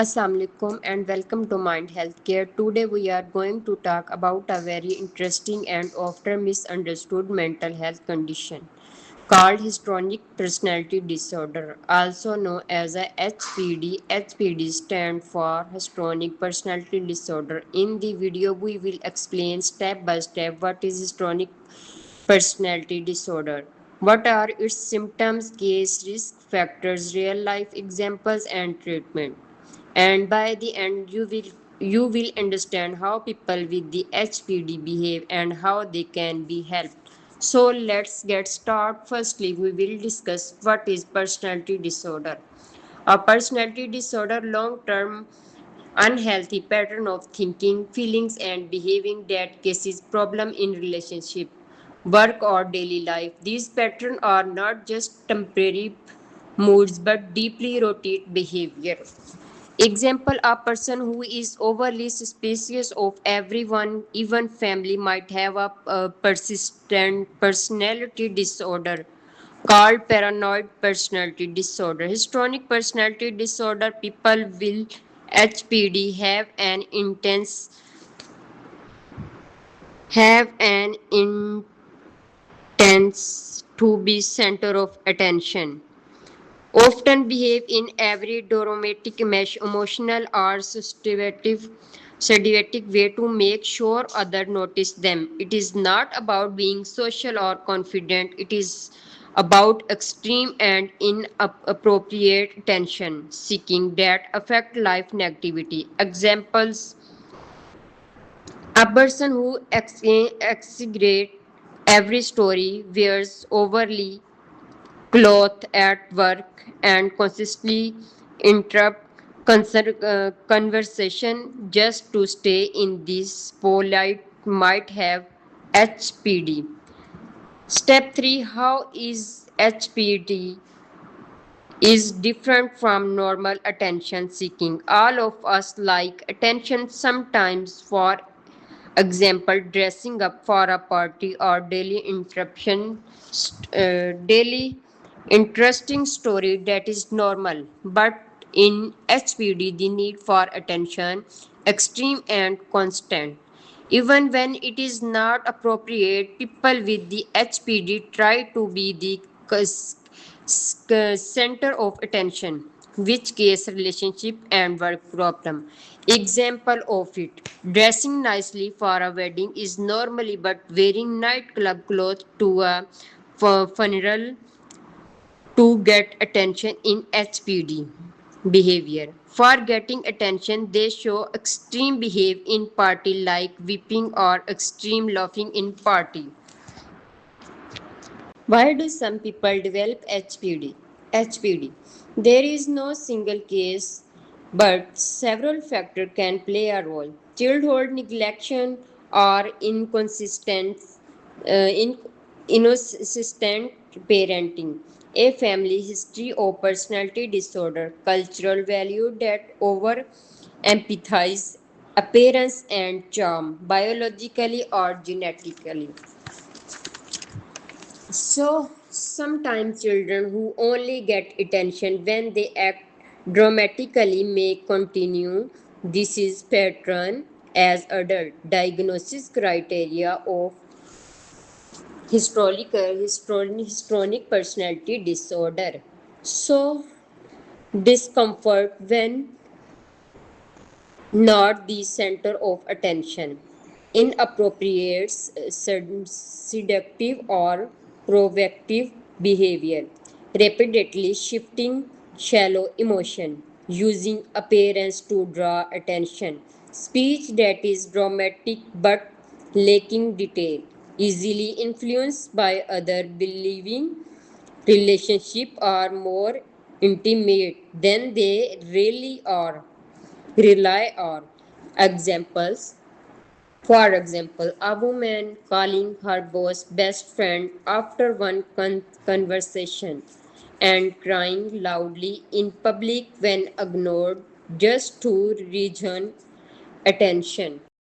Assalamualaikum and welcome to Mind Healthcare. Today we are going to talk about a very interesting and often misunderstood mental health condition called histrionic personality disorder, also known as a HPD. HPD stands for histrionic personality disorder. In the video we will explain step by step what is histrionic personality disorder. What are its symptoms, case, risk factors, real life examples, and treatment? And by the end, you will understand how people with the HPD behave and how they can be helped. So let's get started. Firstly, we will discuss what is personality disorder. A personality disorder long-term unhealthy pattern of thinking, feelings, and behaving that causes problem in relationship, work, or daily life. These patterns are not just temporary moods but deeply rooted behavior. Example: a person who is overly suspicious of everyone, even family, might have a persistent personality disorder called paranoid personality disorder. Histrionic personality disorder people will HPD have an intense to be center of attention, often behave in every dramatic, emotional, or sedative way to make sure others notice them. It is not about being social or confident, it is about extreme and inappropriate attention seeking that affect life negativity. Examples: a person who exaggerates every story, wears overly cloth at work, and consistently interrupt conversation just to stay in this polite might have HPD. Step 3: how is HPD is different from normal attention seeking. All of us like attention sometimes, for example, dressing up for a party or daily interesting story that is normal. But in HPD, the need for attention extreme and constant. Even when it is not appropriate, people with the HPD try to be the center of attention, which case relationship and work problem. Example of it: dressing nicely for a wedding is normally, but wearing nightclub clothes to a funeral to get attention in HPD behavior. For getting attention, they show extreme behavior in party like weeping or extreme laughing in party. Why do some people develop HPD? HPD. There is no single case, but several factors can play a role. Childhood neglection or in, inconsistent parenting, a family history of personality disorder, cultural value that over empathize appearance and charm, biologically or genetically. So, sometimes children who only get attention when they act dramatically may continue this is pattern as adult. Diagnosis criteria of histrionic personality disorder. So, discomfort when not the center of attention, inappropriate, seductive, or provocative behavior, repeatedly shifting shallow emotion, using appearance to draw attention, speech that is dramatic but lacking detail, easily influenced by other, believing relationship are more intimate than they really are, rely on examples. For example, a woman calling her boss best friend after one conversation and crying loudly in public when ignored just to regain attention.